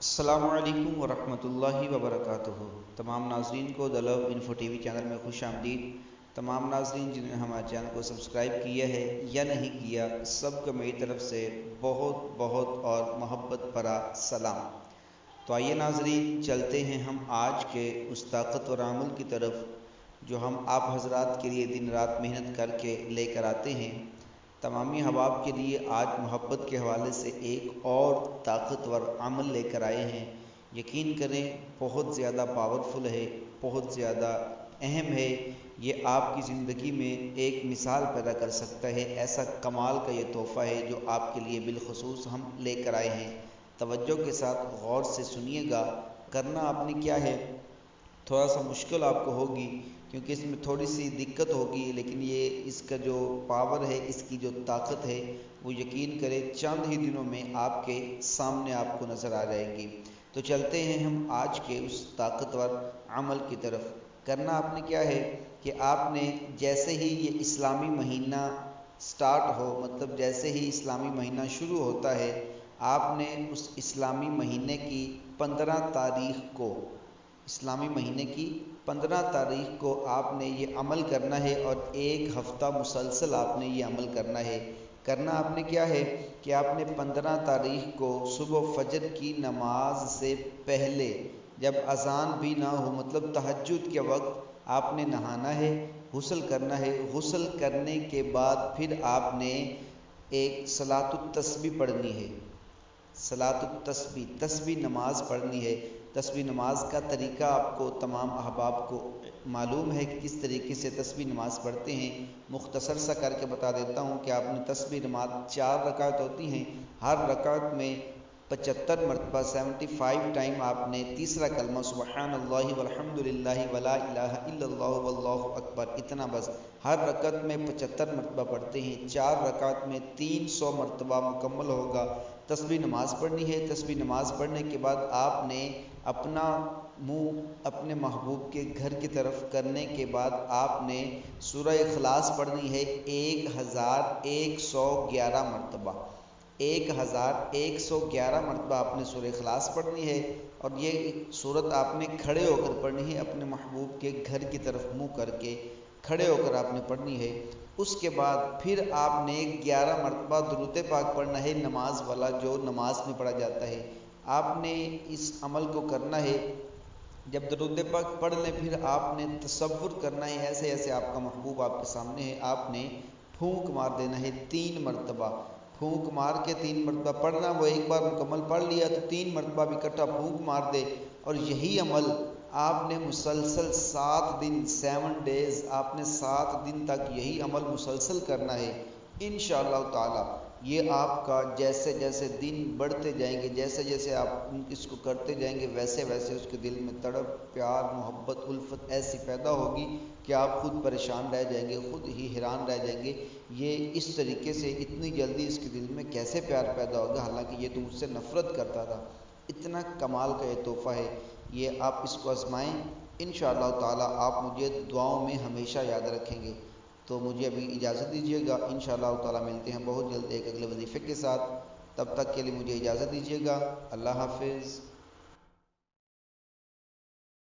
السلام علیکم ورحمۃ اللہ وبرکاتہ۔ تمام ناظرین کو دا لو انفو ٹی وی چینل میں خوش آمدید۔ تمام ناظرین جنہوں نے ہمارے چینل کو سبسکرائب کیا ہے یا نہیں کیا، سب کو میری طرف سے بہت بہت اور محبت بھرا سلام۔ تو آئیے ناظرین، چلتے ہیں ہم آج کے اس طاقتور عمل کی طرف جو ہم آپ حضرات کے لیے دن رات محنت کر کے لے کر آتے ہیں۔ تمامی احباب کے لیے آج محبت کے حوالے سے ایک اور طاقتور عمل لے کر آئے ہیں۔ یقین کریں، بہت زیادہ پاورفل ہے، بہت زیادہ اہم ہے۔ یہ آپ کی زندگی میں ایک مثال پیدا کر سکتا ہے۔ ایسا کمال کا یہ تحفہ ہے جو آپ کے لیے بالخصوص ہم لے کر آئے ہیں۔ توجہ کے ساتھ غور سے سنیے گا۔ کرنا آپ نے کیا ہے، تھوڑا سا مشکل آپ کو ہوگی کیونکہ اس میں تھوڑی سی دقت ہوگی، لیکن یہ اس کا جو پاور ہے، اس کی جو طاقت ہے، وہ یقین کرے چند ہی دنوں میں آپ کے سامنے آپ کو نظر آ جائے گی۔ تو چلتے ہیں ہم آج کے اس طاقتور عمل کی طرف۔ کرنا آپ نے کیا ہے کہ آپ نے جیسے ہی یہ اسلامی مہینہ سٹارٹ ہو، مطلب جیسے ہی اسلامی مہینہ شروع ہوتا ہے، آپ نے اس اسلامی مہینے کی 15 تاریخ کو، اسلامی مہینے کی 15 تاریخ کو آپ نے یہ عمل کرنا ہے اور ایک ہفتہ مسلسل آپ نے یہ عمل کرنا ہے۔ کرنا آپ نے کیا ہے کہ آپ نے 15 تاریخ کو صبح فجر کی نماز سے پہلے، جب اذان بھی نہ ہو، مطلب تہجد کے وقت، آپ نے نہانا ہے، غسل کرنا ہے۔ غسل کرنے کے بعد پھر آپ نے ایک صلاۃ التسبیح پڑھنی ہے۔ صلاۃ التسبیح، تسبیح نماز پڑھنی ہے۔ تسبیح نماز کا طریقہ آپ کو تمام احباب کو معلوم ہے کہ کس طریقے سے تسبیح نماز پڑھتے ہیں۔ مختصر سا کر کے بتا دیتا ہوں کہ آپ نے تسبیح نماز 4 رکعت ہوتی ہیں، ہر رکعت میں 75 مرتبہ 75 ٹائم آپ نے تیسرا کلمہ سبحان اللہ والحمد للہ ولا الہ الا اللہ واللہ اکبر، اتنا بس ہر رکعت میں 75 مرتبہ پڑھتے ہیں۔ 4 رکعت میں 300 مرتبہ مکمل ہوگا۔ تسبیح نماز پڑھنی ہے۔ تسبیح نماز پڑھنے کے بعد آپ نے اپنا منہ اپنے محبوب کے گھر کی طرف کرنے کے بعد آپ نے سورہ اخلاص پڑھنی ہے 1111 مرتبہ۔ 1111 مرتبہ آپ نے سورہ اخلاص پڑھنی ہے، اور یہ سورت آپ نے کھڑے ہو کر پڑھنی ہے، اپنے محبوب کے گھر کی طرف منہ کر کے کھڑے ہو کر آپ نے پڑھنی ہے۔ اس کے بعد پھر آپ نے 11 مرتبہ درود پاک پڑھنا ہے، نماز والا جو نماز میں پڑھا جاتا ہے۔ آپ نے اس عمل کو کرنا ہے۔ جب درود پاک پڑھ لیں، پھر آپ نے تصور کرنا ہے ایسے ایسے آپ کا محبوب آپ کے سامنے ہے۔ آپ نے پھونک مار دینا ہے 3 مرتبہ۔ پھونک مار کے 3 مرتبہ پڑھنا، وہ ایک بار مکمل پڑھ لیا تو 3 مرتبہ بھی اکٹھا پھونک مار دے، اور یہی عمل آپ نے مسلسل 7 دن 7 ڈیز آپ نے 7 دن تک یہی عمل مسلسل کرنا ہے انشاءاللہ تعالی۔ یہ آپ کا جیسے جیسے دن بڑھتے جائیں گے، جیسے جیسے آپ اس کو کرتے جائیں گے، ویسے ویسے اس کے دل میں تڑپ، پیار، محبت، الفت ایسی پیدا ہوگی کہ آپ خود پریشان رہ جائیں گے، خود ہی حیران رہ جائیں گے، یہ اس طریقے سے اتنی جلدی اس کے دل میں کیسے پیار پیدا ہوگا، حالانکہ یہ تو مجھ سے نفرت کرتا تھا۔ اتنا کمال کا یہ تحفہ ہے، یہ آپ اس کو آزمائیں انشاءاللہ تعالی۔ آپ مجھے دعاؤں میں ہمیشہ یاد رکھیں گے۔ تو مجھے ابھی اجازت دیجیے گا، انشاءاللہ تعالی ملتے ہیں بہت جلد ایک اگلے وظیفے کے ساتھ۔ تب تک کے لیے مجھے اجازت دیجیے گا۔ اللہ حافظ۔